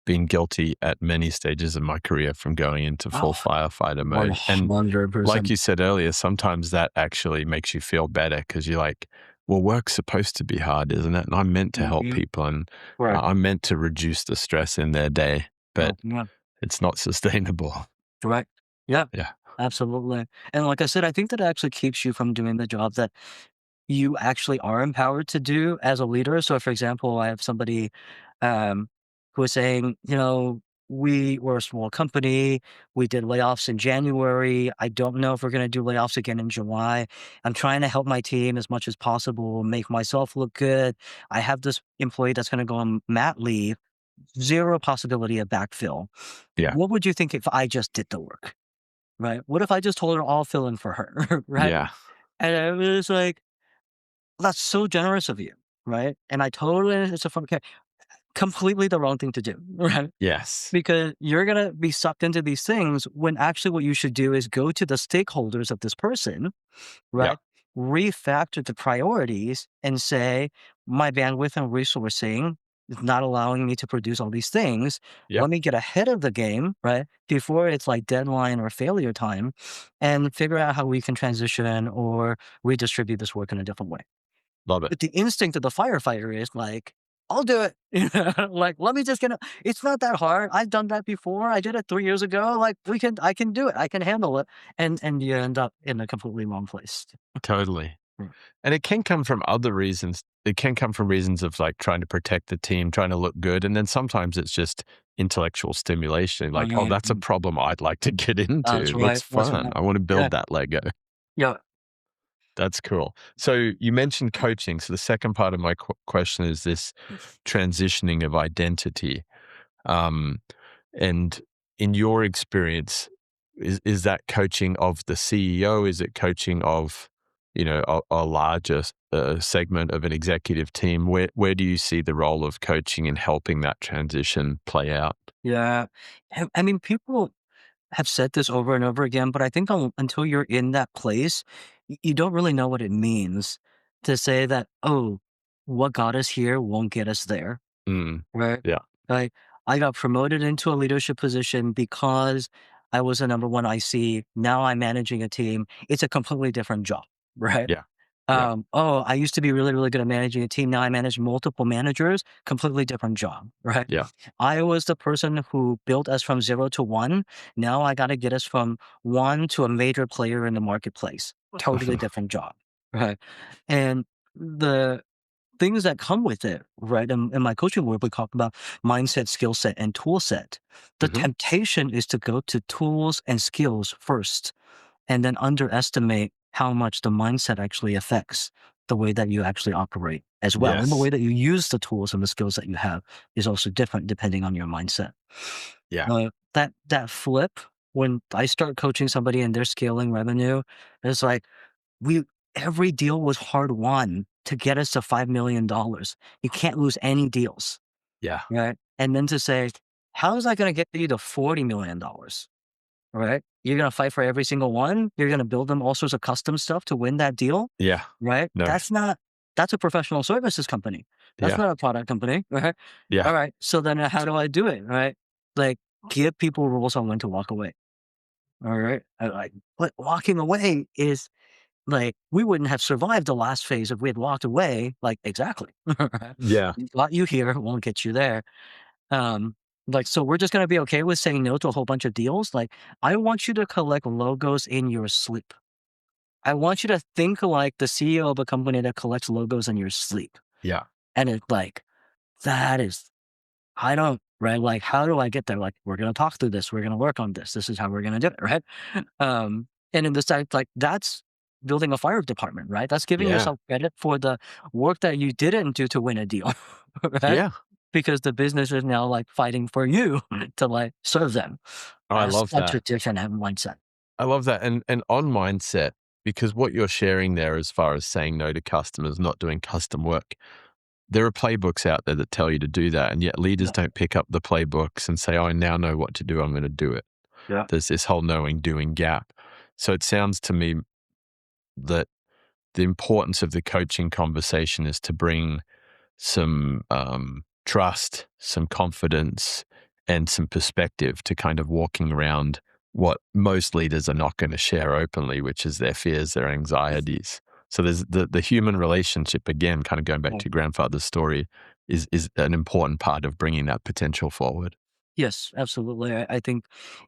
Speaker 3: been guilty at many stages of my career from going into full
Speaker 2: Oh,
Speaker 3: firefighter mode. And like
Speaker 2: 100%.
Speaker 3: you said earlier, sometimes that actually makes you feel better because you're like, well, work's supposed to be hard, isn't it? And I'm meant to help
Speaker 2: Mhm.
Speaker 3: people and
Speaker 2: Right.
Speaker 3: I'm meant to reduce the stress in their day,
Speaker 2: Yeah,
Speaker 3: but
Speaker 2: yeah.
Speaker 3: it's not sustainable.
Speaker 2: Right. Yeah,
Speaker 3: Yeah.
Speaker 2: absolutely. And like I said, I think that actually keeps you from doing the job that you actually are empowered to do as a leader. So, for example, I have somebody um, who was saying, we were a small company. We did layoffs in January. I don't know if we're going to do layoffs again in July. I'm trying to help my team as much as possible, make myself look good. I have this employee that's going to go on mat leave, zero possibility of backfill.
Speaker 3: Yeah.
Speaker 2: What would you think if I just did the work? Right? What if I just told her I'll fill in for her? Right?
Speaker 3: Yeah.
Speaker 2: And it was like, that's so generous of you, right? And I totally it's a okay, completely the wrong thing to do, right?
Speaker 3: Yes.
Speaker 2: Because you're gonna be sucked into these things when actually what you should do is go to the stakeholders of this person,
Speaker 3: Yeah.
Speaker 2: right? Refactor the priorities and say, my bandwidth and resourcing is not allowing me to produce all these things.
Speaker 3: Yep.
Speaker 2: Let me get ahead of the game, right? Before it's like deadline or failure time and figure out how we can transition or redistribute this work in a different way.
Speaker 3: Love it.
Speaker 2: But the instinct of the firefighter is like, I'll do it. Like, let me just get it. It's not that hard. I've done that before. I did it 3 years ago. Like I can do it. I can handle it. And you end up in a completely wrong place.
Speaker 3: Totally.
Speaker 2: Mm.
Speaker 3: And it can come from other reasons. It can come from reasons of like trying to protect the team, trying to look good. And then sometimes it's just intellectual stimulation. Like, oh, that's a
Speaker 2: Mhm.
Speaker 3: problem I'd like to get into.
Speaker 2: That's
Speaker 3: It
Speaker 2: right.
Speaker 3: looks
Speaker 2: That's
Speaker 3: fun.
Speaker 2: right.
Speaker 3: I want to
Speaker 2: Yeah.
Speaker 3: build that Lego.
Speaker 2: Yeah.
Speaker 3: That's cool. So you mentioned coaching. So the second part of my question is this transitioning of identity. Um, and in your experience, is that coaching of the CEO? Is it coaching of, a larger segment of an executive team? Where do you see the role of coaching in helping that transition play out?
Speaker 2: Yeah. I mean, people have said this over and over again, but I think until you're in that place, you don't really know what it means to say that, oh, what got us here won't get us there.
Speaker 3: Mm,
Speaker 2: Right.
Speaker 3: yeah,
Speaker 2: Like, I got promoted into a leadership position because I was a number one IC. Now I'm managing a team. It's a completely different job, right?
Speaker 3: yeah, yeah,
Speaker 2: Oh, I used to be really, really good at managing a team. Now I manage multiple managers, completely different job, right?
Speaker 3: yeah.
Speaker 2: I was the person who built us from 0 to 1. Now I got to get us from 1 to a major player in the marketplace. Totally different job, right? And the things that come with it, right? In my coaching work, we talk about mindset, skill set, and tool set. The
Speaker 3: Hmm.
Speaker 2: temptation is to go to tools and skills first and then underestimate how much the mindset actually affects the way that you actually operate as well. And the
Speaker 3: Yes.
Speaker 2: way that you use the tools and the skills that you have is also different depending on your mindset.
Speaker 3: Yeah.
Speaker 2: That flip, when I start coaching somebody and they're scaling revenue, it's like we every deal was hard won to get us to $5 million. You can't lose any deals,
Speaker 3: Yeah.
Speaker 2: right? And then to say, how is that going to get you to $40 million? Right? You're going to fight for every single one. You're going to build them all sorts of custom stuff to win that deal,
Speaker 3: Yeah.
Speaker 2: right?
Speaker 3: No.
Speaker 2: That's a professional services company. That's
Speaker 3: Yeah.
Speaker 2: not a product company, right?
Speaker 3: Yeah.
Speaker 2: All right. So then how do I do it, right? Like, give people rules on when to walk away. All right. But walking away is like, we wouldn't have survived the last phase if we had walked away. Like, exactly.
Speaker 3: Yeah.
Speaker 2: Got you here, won't get you there. Um, like, so we're just going to be okay with saying no to a whole bunch of deals. Like, I want you to collect logos in your sleep. I want you to think like the CEO of a company that collects logos in your sleep.
Speaker 3: Yeah.
Speaker 2: And it's like, that is, I don't, right? Like, how do I get there? Like, we're going to talk through this. We're going to work on this. This is how we're going to do it, right? And in the side, like, that's building a fire department, right? That's giving
Speaker 3: Yeah.
Speaker 2: yourself credit for the work that you didn't do to win a deal, right?
Speaker 3: Yeah.
Speaker 2: Because the business is now like fighting for you to like serve them.
Speaker 3: Oh, I
Speaker 2: That's
Speaker 3: love
Speaker 2: a
Speaker 3: that.
Speaker 2: tradition and mindset.
Speaker 3: I love that. And on mindset, because what you're sharing there as far as saying no to customers, not doing custom work, there are playbooks out there that tell you to do that. And yet leaders
Speaker 2: Yeah.
Speaker 3: don't pick up the playbooks and say, oh, I now know what to do. I'm going to do it.
Speaker 2: Yeah.
Speaker 3: There's this whole knowing doing gap. So it sounds to me that the importance of the coaching conversation is to bring some trust, some confidence, and some perspective to kind of walking around what most leaders are not going to share openly, which is their fears, their anxieties. So there's the human relationship, again, kind of going back
Speaker 2: Yeah.
Speaker 3: to your grandfather's story, is an important part of bringing that potential forward.
Speaker 2: Yes, absolutely. I think,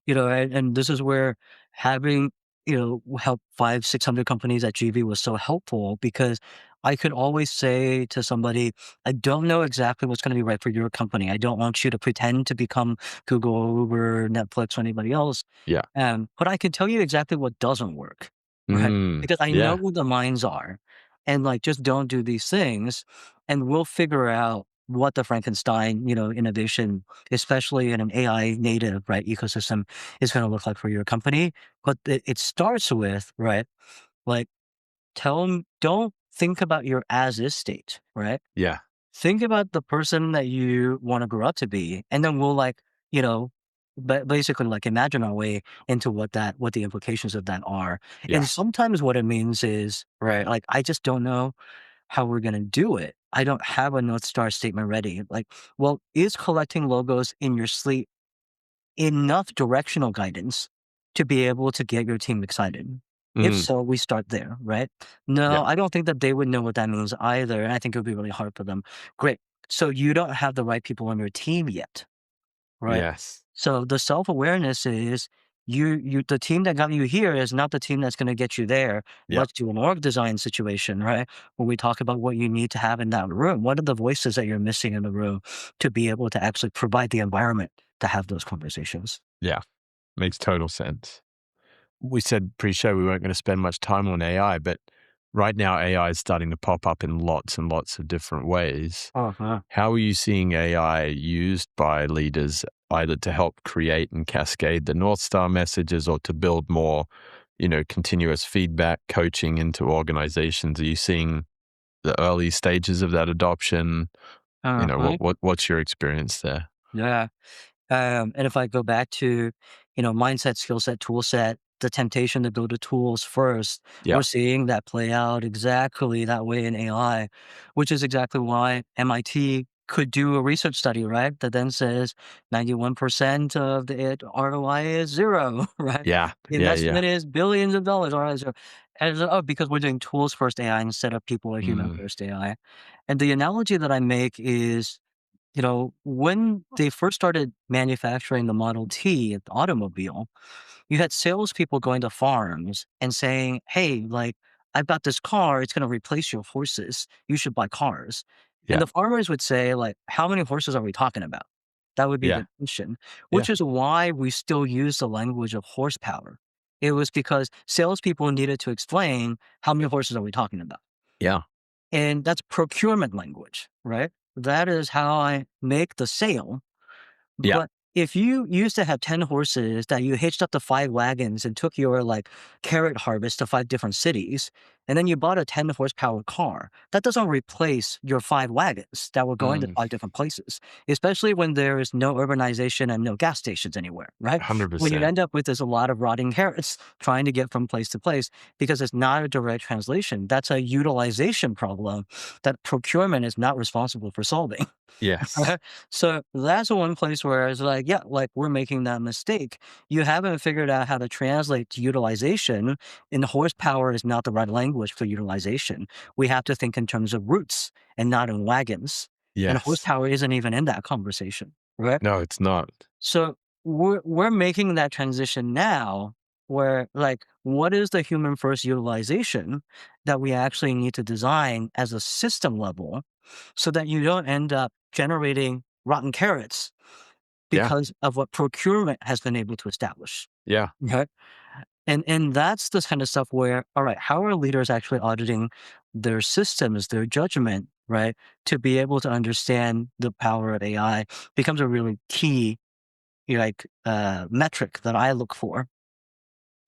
Speaker 2: and this is where having, help 600 companies at GV was so helpful, because I could always say to somebody, I don't know exactly what's going to be right for your company. I don't want you to pretend to become Google, Uber, Netflix, or anybody else.
Speaker 3: Yeah.
Speaker 2: But I can tell you exactly what doesn't work, right? Because I know
Speaker 3: Yeah.
Speaker 2: who the minds are, and like, just don't do these things, and we'll figure out what the Frankenstein, innovation, especially in an AI native, right, ecosystem, is going to look like for your company. But it starts with, right, like, tell them, don't think about your as is state, right?
Speaker 3: Yeah.
Speaker 2: Think about the person that you want to grow up to be, and then we'll like, you know, basically like imagine our way into what the implications of that are.
Speaker 3: Yeah.
Speaker 2: And sometimes what it means is, right, like, I just don't know how we're going to do it. I don't have a North Star statement ready. Like, well, is collecting logos in your sleep enough directional guidance to be able to get your team excited? If
Speaker 3: Mm.
Speaker 2: so, we start there, right? No,
Speaker 3: Yeah.
Speaker 2: I don't think that they would know what that means either. And I think it would be really hard for them. Great. So you don't have the right people on your team yet, right?
Speaker 3: Yes.
Speaker 2: So the self-awareness is, the team that got you here is not the team that's going to get you there.
Speaker 3: Yeah.
Speaker 2: Let's do an org design situation, right? Where we talk about what you need to have in that room. What are the voices that you're missing in the room to be able to actually provide the environment to have those conversations?
Speaker 3: Yeah. Makes total sense. We said pre-show we weren't going to spend much time on AI, but right now AI is starting to pop up in lots and lots of different ways.
Speaker 2: Uh-huh.
Speaker 3: How are you seeing AI used by leaders, either to help create and cascade the North Star messages or to build more, continuous feedback, coaching into organizations? Are you seeing the early stages of that adoption?
Speaker 2: Uh-huh.
Speaker 3: What's your experience there?
Speaker 2: Yeah. And if I go back to, mindset, skill set, tool set, the temptation to go to tools first,
Speaker 3: Yeah.
Speaker 2: we're seeing that play out exactly that way in AI, which is exactly why MIT could do a research study, right? That then says 91% of the ROI is zero, right?
Speaker 3: Yeah.
Speaker 2: The
Speaker 3: Yeah. Yeah.
Speaker 2: investment is billions of dollars, ROI is zero. And it's, oh, because we're doing tools first AI instead of people or human
Speaker 3: Mm.
Speaker 2: first AI. And the analogy that I make is, when they first started manufacturing the Model T, the automobile, you had salespeople going to farms and saying, "Hey, like, I've got this car. It's going to replace your horses. You should buy cars." And
Speaker 3: Yeah.
Speaker 2: the farmers would say, like, "How many horses are we talking about?" That would be
Speaker 3: Yeah.
Speaker 2: the question,
Speaker 3: Yeah.
Speaker 2: which is why we still use the language of horsepower. It was because salespeople needed to explain how many horses are we talking about.
Speaker 3: Yeah.
Speaker 2: And that's procurement language, right? That is how I make the sale.
Speaker 3: Yeah.
Speaker 2: But if you used to have 10 horses that you hitched up to 5 wagons and took your like carrot harvest to 5 different cities, and then you bought a 10 horsepower car, that doesn't replace your 5 wagons that were going to 5 different places, especially when there is no urbanization and no gas stations anywhere, right? What you
Speaker 3: 100%.
Speaker 2: end up with is a lot of rotting carrots trying to get from place to place because it's not a direct translation. That's a utilization problem that procurement is not responsible for solving.
Speaker 3: Yes.
Speaker 2: So that's one place where it's like, yeah, like we're making that mistake. You haven't figured out how to translate to utilization, and horsepower is not the right language for utilization. We have to think in terms of routes and not in wagons. And
Speaker 3: Yes.
Speaker 2: horsepower isn't even in that conversation, right?
Speaker 3: No, it's not.
Speaker 2: So we're making that transition now where like what is the human first utilization that we actually need to design as a system level so that you don't end up generating rotten carrots
Speaker 3: Yeah.
Speaker 2: because of what procurement has been able to establish.
Speaker 3: Yeah.
Speaker 2: Okay. And that's the kind of stuff where, all right, how are leaders actually auditing their systems, their judgment, right? To be able to understand the power of AI becomes a really key metric that I look for.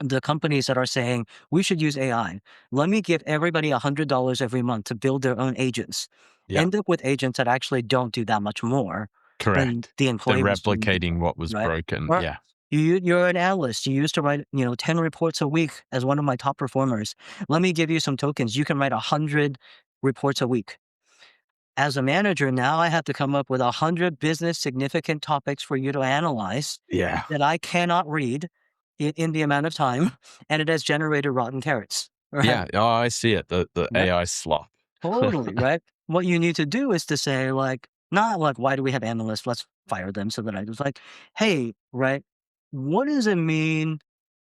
Speaker 2: The companies that are saying we should use AI, let me give everybody $100 every month to build their own agents.
Speaker 3: Yeah.
Speaker 2: End up with agents that actually don't do that much more than
Speaker 3: Correct.
Speaker 2: the
Speaker 3: They're
Speaker 2: employee was doing
Speaker 3: replicating
Speaker 2: before,
Speaker 3: what was
Speaker 2: right?
Speaker 3: broken.
Speaker 2: Or
Speaker 3: Yeah.
Speaker 2: you're an analyst. You used to write 10 reports a week as one of my top performers. Let me give you some tokens. You can write 100 reports a week. As a manager, now I have to come up with 100 business significant topics for you to analyze
Speaker 3: Yeah.
Speaker 2: that I cannot read in the amount of time, and it has generated rotten carrots. Right?
Speaker 3: Yeah. Oh, I see it. The
Speaker 2: Right?
Speaker 3: AI slop.
Speaker 2: Totally. Right? What you need to do is to say, like, not like, why do we have analysts? Let's fire them. So that I was like, hey, right? What does it mean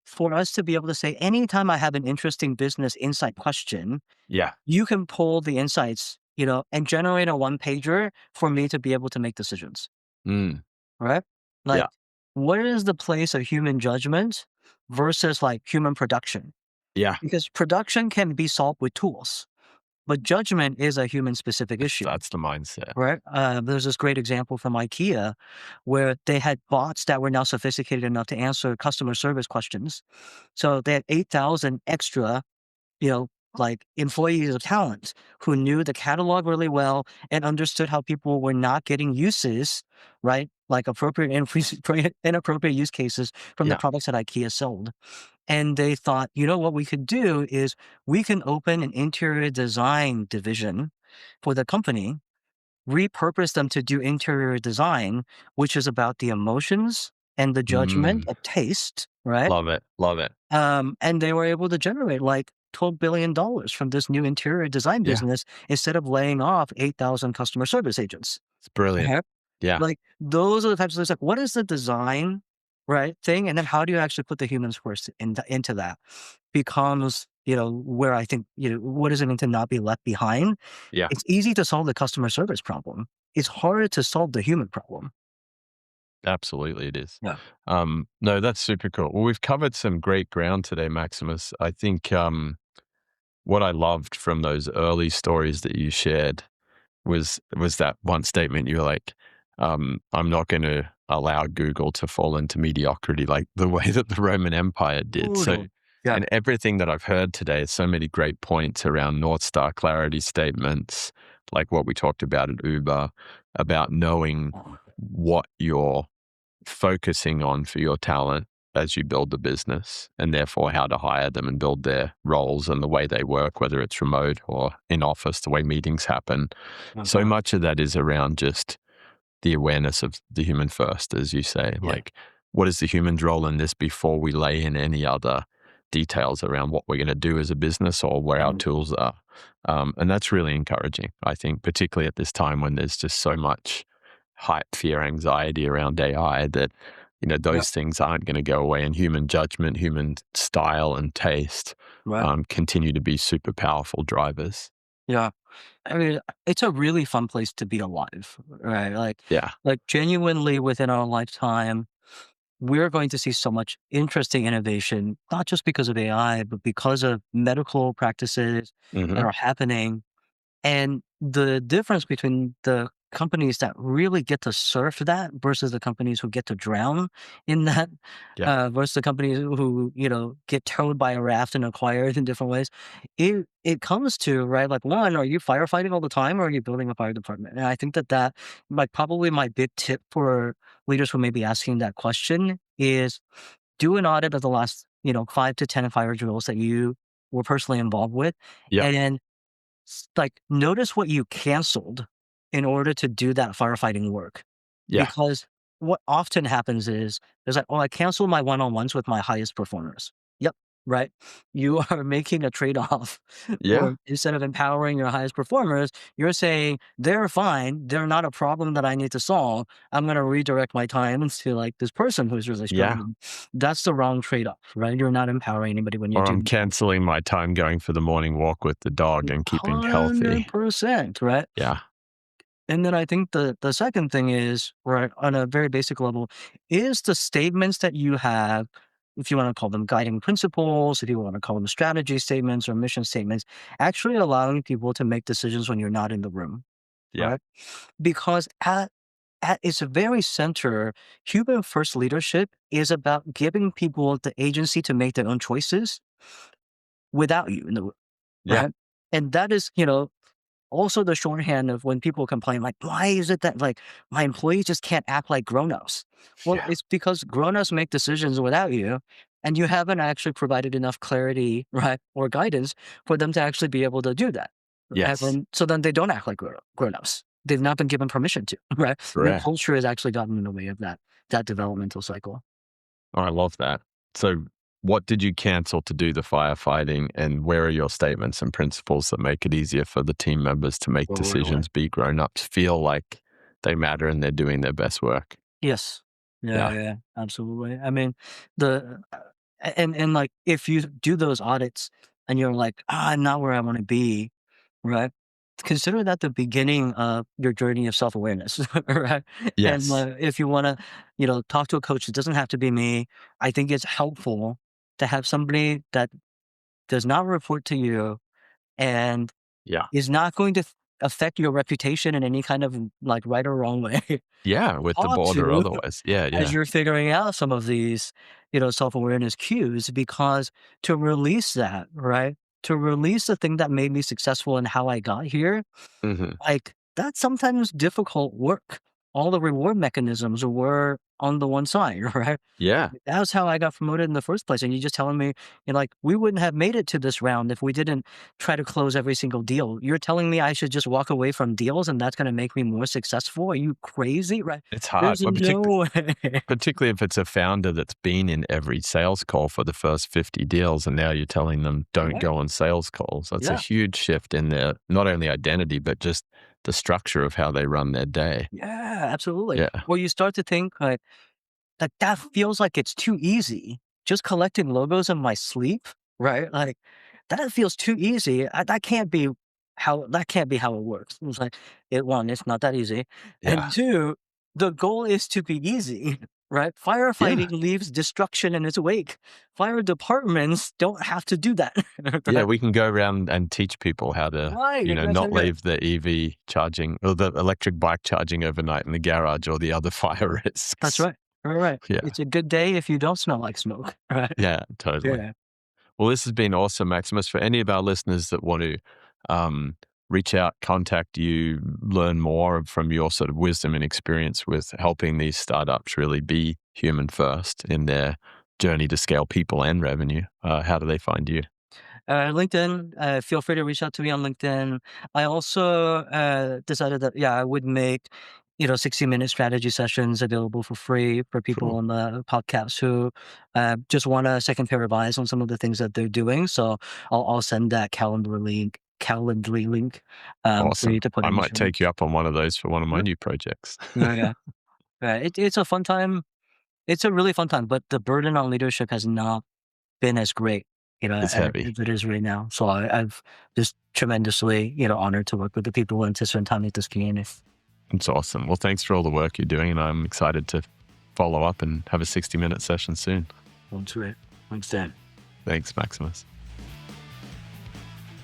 Speaker 2: for us to be able to say, anytime I have an interesting business insight question,
Speaker 3: Yeah.
Speaker 2: you can pull the insights, and generate a one pager for me to be able to make decisions,
Speaker 3: Mm.
Speaker 2: right?
Speaker 3: Yeah.
Speaker 2: Like, where is the place of human judgment versus like human production?
Speaker 3: Yeah.
Speaker 2: Because production can be solved with tools, but judgment is a human specific issue,
Speaker 3: That's the mindset.
Speaker 2: right? There's this great example from IKEA where they had bots that were now sophisticated enough to answer customer service questions. So they had 8,000 extra like employees of talent who knew the catalog really well and understood how people were not getting uses, right? Like appropriate and inappropriate use cases from the
Speaker 3: Yeah.
Speaker 2: products that IKEA sold. And they thought, what we could do is we can open an interior design division for the company, repurpose them to do interior design, which is about the emotions and the judgment
Speaker 3: Mm.
Speaker 2: of taste, right?
Speaker 3: Love it. Love it.
Speaker 2: And they were able to generate like $12 billion from this new interior design
Speaker 3: Yeah.
Speaker 2: business instead of laying off 8,000 customer service agents.
Speaker 3: It's brilliant.
Speaker 2: Okay?
Speaker 3: Yeah.
Speaker 2: Like those are the types of things like what is the design, right, thing? And then how do you actually put the humans first into that becomes, where I think, what does it mean to not be left behind?
Speaker 3: Yeah.
Speaker 2: It's easy to solve the customer service problem. It's harder to solve the human problem.
Speaker 3: Absolutely, it is.
Speaker 2: Yeah.
Speaker 3: No, that's super cool. Well, we've covered some great ground today, Maximus. I think what I loved from those early stories that you shared was that one statement. You were like, I'm not going to allow Google to fall into mediocrity like the way that the Roman Empire did. So,
Speaker 2: Totally. Yeah.
Speaker 3: and everything that I've heard today, so many great points around North Star clarity statements, like what we talked about at Uber, about knowing what you're focusing on for your talent as you build the business, and therefore how to hire them and build their roles and the way they work, whether it's remote or in office, the way meetings happen. So
Speaker 2: Uh-huh.
Speaker 3: much of that is around just the awareness of the human first, as you say.
Speaker 2: Yeah.
Speaker 3: Like, what is the human's role in this before we lay in any other details around what we're going to do as a business or where our tools are? And that's really encouraging, I think, particularly at this time when there's just so much hype, fear, anxiety around AI that,
Speaker 2: Yeah.
Speaker 3: those things aren't going to go away, and human judgment, human style and taste
Speaker 2: Right.
Speaker 3: continue to be super powerful drivers.
Speaker 2: Yeah. I mean, it's a really fun place to be alive, right?
Speaker 3: Yeah.
Speaker 2: Like genuinely within our lifetime, we're going to see so much interesting innovation, not just because of AI, but because of medical practices that
Speaker 3: Hmm.
Speaker 2: are happening. And the difference between the companies that really get to surf that versus the companies who get to drown in that, versus the companies who, get towed by a raft and acquired in different ways. It comes to, right, like, one, are you firefighting all the time, or are you building a fire department? And I think that like, probably my big tip for leaders who may be asking that question is do an audit of the last, 5 to 10 fire drills that you were personally involved with,
Speaker 3: Yeah.
Speaker 2: and then like, notice what you canceled in order to do that firefighting work.
Speaker 3: Yeah.
Speaker 2: Because what often happens is there's like, oh, I canceled my one-on-ones with my highest performers. Yep. Right. You are making a trade-off
Speaker 3: Yeah.
Speaker 2: for, instead of empowering your highest performers, you're saying they're fine. They're not a problem that I need to solve. I'm going to redirect my time into like this person who's really
Speaker 3: Yeah.
Speaker 2: struggling. That's the wrong trade-off, right? You're not empowering anybody when you
Speaker 3: Or I'm
Speaker 2: do
Speaker 3: canceling my time going for the morning walk with the dog and keeping healthy.
Speaker 2: 100%, right?
Speaker 3: Yeah.
Speaker 2: And then I think the second thing is, right, on a very basic level, is the statements that you have, if you want to call them guiding principles, if you want to call them strategy statements or mission statements, actually allowing people to make decisions when you're not in the room,
Speaker 3: Yeah.
Speaker 2: right? Because at its very center, human first leadership is about giving people the agency to make their own choices without you in the room,
Speaker 3: Yeah.
Speaker 2: right? And that is, also the shorthand of when people complain, like, why is it that like my employees just can't act like grown-ups? Well,
Speaker 3: Yeah.
Speaker 2: it's because grown-ups make decisions without you, and you haven't actually provided enough clarity, right, or guidance for them to actually be able to do that. And
Speaker 3: Yes.
Speaker 2: so then they don't act like grown-ups. They've not been given permission to, right? Your
Speaker 3: Correct.
Speaker 2: culture has actually gotten in the way of that developmental cycle.
Speaker 3: Oh, I love that. So what did you cancel to do the firefighting, and where are your statements and principles that make it easier for the team members to make
Speaker 2: Totally.
Speaker 3: decisions, be grown-ups, feel like they matter and they're doing their best work?
Speaker 2: Yes. Yeah,
Speaker 3: Yeah.
Speaker 2: yeah, absolutely. I mean, the and like if you do those audits and you're like, I'm not where I want to be, right? Consider that the beginning of your journey of self-awareness, right? And
Speaker 3: Yes.
Speaker 2: if you want to, talk to a coach, it doesn't have to be me. I think it's helpful to have somebody that does not report to you and
Speaker 3: Yeah.
Speaker 2: is not going to affect your reputation in any kind of like right or wrong way.
Speaker 3: Yeah, with the
Speaker 2: Talk
Speaker 3: board or
Speaker 2: to
Speaker 3: otherwise. Yeah,
Speaker 2: as
Speaker 3: yeah.
Speaker 2: you're figuring out some of these, self-awareness cues, because to release that, right? To release the thing that made me successful and how I got here,
Speaker 3: Mhm.
Speaker 2: like that's sometimes difficult work. All the reward mechanisms were on the one side, right?
Speaker 3: Yeah.
Speaker 2: That's how I got promoted in the first place. And you're just telling me, like, we wouldn't have made it to this round if we didn't try to close every single deal. You're telling me I should just walk away from deals and that's going to make me more successful? Are you crazy? Right?
Speaker 3: It's hard.
Speaker 2: There's
Speaker 3: Well,
Speaker 2: no way.
Speaker 3: particularly if it's a founder that's been in every sales call for the first 50 deals, and now you're telling them don't
Speaker 2: Right?
Speaker 3: go on sales calls. That's a
Speaker 2: Yeah.
Speaker 3: huge shift in their not only identity, but just the structure of how they run their day.
Speaker 2: Yeah, absolutely.
Speaker 3: Yeah.
Speaker 2: Well, you start to think like that feels like it's too easy. Just collecting logos in my sleep, right? Like that feels too easy. That can't be how it works. It's like one, it's not that easy. And
Speaker 3: Yeah.
Speaker 2: two, the goal is to be easy, right?
Speaker 3: Yeah.
Speaker 2: Firefighting leaves destruction in its wake. Fire departments don't have to do that.
Speaker 3: Yeah.
Speaker 2: Right?
Speaker 3: We can go around and teach people how to,
Speaker 2: Right.
Speaker 3: not
Speaker 2: Exactly.
Speaker 3: leave the EV charging or the electric bike charging overnight in the garage or the other fire
Speaker 2: That's
Speaker 3: risks.
Speaker 2: right. Right.
Speaker 3: Yeah.
Speaker 2: It's a good day if you don't smell like smoke. Right.
Speaker 3: Yeah. Totally.
Speaker 2: Yeah.
Speaker 3: Well, this has been awesome, Maximus. For any of our listeners that want to um, reach out, contact you, learn more from your sort of wisdom and experience with helping these startups really be human first in their journey to scale people and revenue, how do they find you?
Speaker 2: LinkedIn, feel free to reach out to me on LinkedIn. I also decided that, I would make, 60-minute strategy sessions available for free for people
Speaker 3: Cool.
Speaker 2: on the podcast who just want a second pair of eyes on some of the things that they're doing. So I'll send that Calendly link for you
Speaker 3: Awesome.
Speaker 2: to put
Speaker 3: I
Speaker 2: in the
Speaker 3: might
Speaker 2: show
Speaker 3: take
Speaker 2: notes.
Speaker 3: you up on one of those for one of my
Speaker 2: Yep.
Speaker 3: new projects.
Speaker 2: Yeah, yeah. It's a fun time. It's a really fun time, but the burden on leadership has not been as great,
Speaker 3: It's
Speaker 2: as
Speaker 3: heavy.
Speaker 2: it is right now. So I've just tremendously, honored to work with the people and to spend time with this community.
Speaker 3: It's awesome. Well, thanks for all the work you're doing, and I'm excited to follow up and have a 60-minute session soon.
Speaker 2: That's great. Thanks, Dan.
Speaker 3: Thanks, Maximus.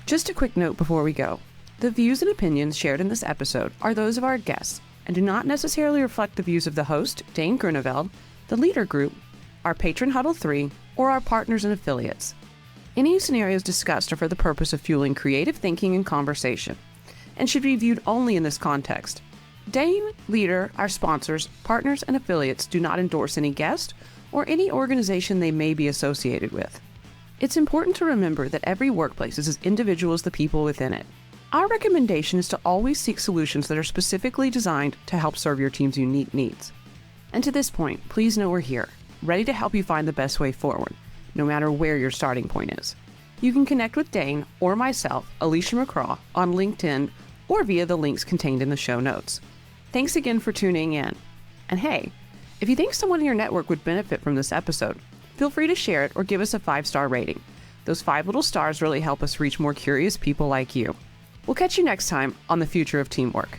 Speaker 4: Just a quick note before we go.
Speaker 1: The views and opinions shared in this episode are those of our guests and do not necessarily reflect the views of the host, Dane Groeneveld, the Leader Group, our patron Huddle 3, or our partners and affiliates. Any scenarios discussed are for the purpose of fueling creative thinking and conversation, and should be viewed only in this context. Dane, Leader, our sponsors, partners, and affiliates do not endorse any guest or any organization they may be associated with. It's important to remember that every workplace is as individual as the people within it. Our recommendation is to always seek solutions that are specifically designed to help serve your team's unique needs. And to this point, please know we're here, ready to help you find the best way forward, no matter where your starting point is. You can connect with Dane or myself, Alicia McCraw, on LinkedIn or via the links contained in the show notes. Thanks again for tuning in. And hey, if you think someone in your network would benefit from this episode, feel free to share it or give us a 5-star rating. Those 5 little stars really help us reach more curious people like you. We'll catch you next time on The Future of Teamwork.